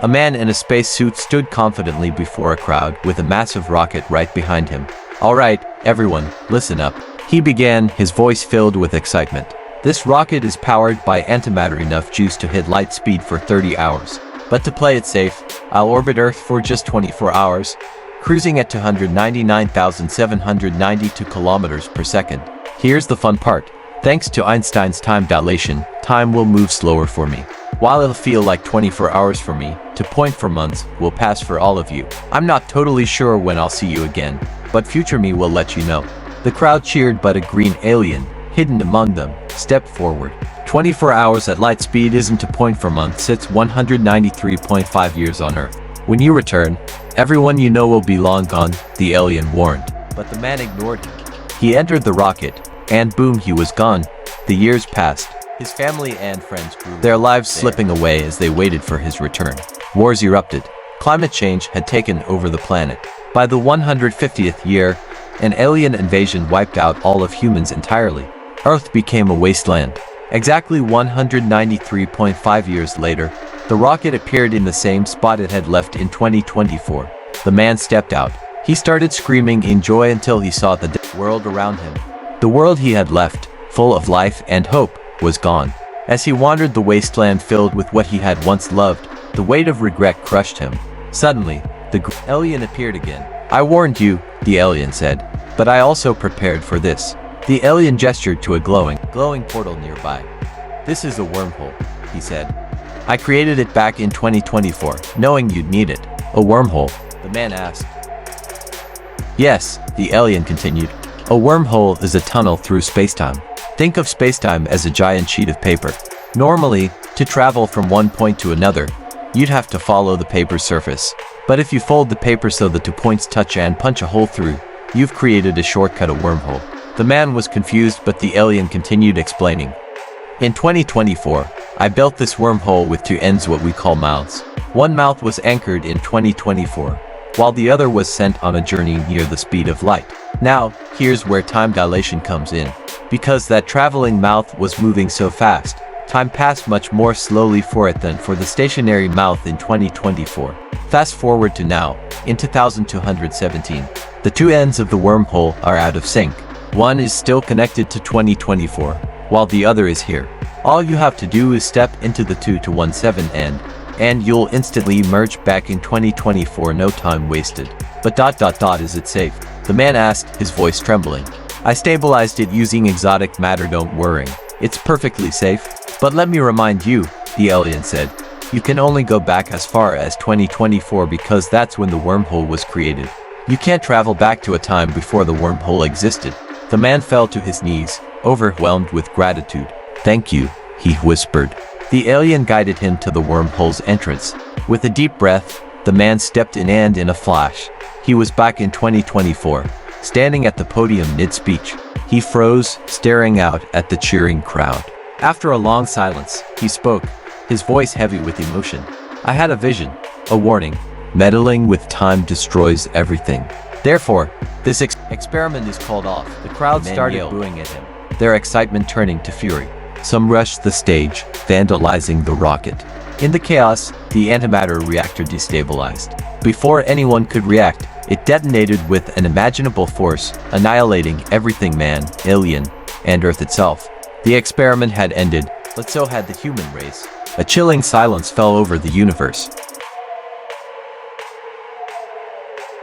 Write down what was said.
A man in a spacesuit stood confidently before a crowd with a massive rocket right behind him. "All right, everyone, listen up," he began, his voice filled with excitement. "This rocket is powered by antimatter enough juice to hit light speed for 30 hours. But to play it safe, I'll orbit Earth for just 24 hours, cruising at 299,792 kilometers per second. Here's the fun part. Thanks to Einstein's time dilation, time will move slower for me. While it'll feel like 24 hours for me, to point for months will pass for all of you. I'm not totally sure when I'll see you again, but future me will let you know." The crowd cheered, but a green alien, hidden among them, stepped forward. 24 hours at light speed isn't a point for months, it's 193.5 years on Earth. "When you return, everyone you know will be long gone," the alien warned. But the man ignored him. He entered the rocket, and boom, he was gone. The years passed. His family and friends grew, their lives slipping away as they waited for his return. Wars erupted. Climate change had taken over the planet. By the 150th year, an alien invasion wiped out all of humans entirely. Earth became a wasteland. Exactly 193.5 years later, the rocket appeared in the same spot it had left in 2024. The man stepped out. He started screaming in joy until he saw the world around him. The world he had left, full of life and hope, was gone. As he wandered the wasteland filled with what he had once loved, the weight of regret crushed him. Suddenly, the alien appeared again. "I warned you," the alien said, "but I also prepared for this." The alien gestured to a glowing portal nearby. "This is a wormhole," he said. "I created it back in 2024, knowing you'd need it." "A wormhole?" the man asked. "Yes," the alien continued. "A wormhole is a tunnel through spacetime. Think of spacetime as a giant sheet of paper. Normally, to travel from one point to another, you'd have to follow the paper's surface. But if you fold the paper so the 2 points touch and punch a hole through, you've created a shortcut, a wormhole." The man was confused, but the alien continued explaining. "In 2024, I built this wormhole with 2 ends, what we call mouths. One mouth was anchored in 2024, while the other was sent on a journey near the speed of light. Now, here's where time dilation comes in. Because that traveling mouth was moving so fast, time passed much more slowly for it than for the stationary mouth in 2024. Fast forward to now, in 2217. The 2 ends of the wormhole are out of sync. One is still connected to 2024, while the other is here. All you have to do is step into the 2-17 end, and you'll instantly merge back in 2024, no time wasted." "But is it safe?" the man asked, his voice trembling. "I stabilized it using exotic matter, don't worry. It's perfectly safe." "But let me remind you," the alien said, "you can only go back as far as 2024 because that's when the wormhole was created. You can't travel back to a time before the wormhole existed." The man fell to his knees, overwhelmed with gratitude. "Thank you," he whispered. The alien guided him to the wormhole's entrance. With a deep breath, the man stepped in, and in a flash, he was back in 2024, standing at the podium mid-speech. He froze, staring out at the cheering crowd. After a long silence, he spoke, his voice heavy with emotion. "I had a vision, a warning. Meddling with time destroys everything. Therefore, this experiment is called off." The crowd started booing at him, their excitement turning to fury. Some rushed the stage, vandalizing the rocket. In the chaos, the antimatter reactor destabilized. Before anyone could react, it detonated with an unimaginable force, annihilating everything, man, alien, and Earth itself. The experiment had ended, but so had the human race. A chilling silence fell over the universe.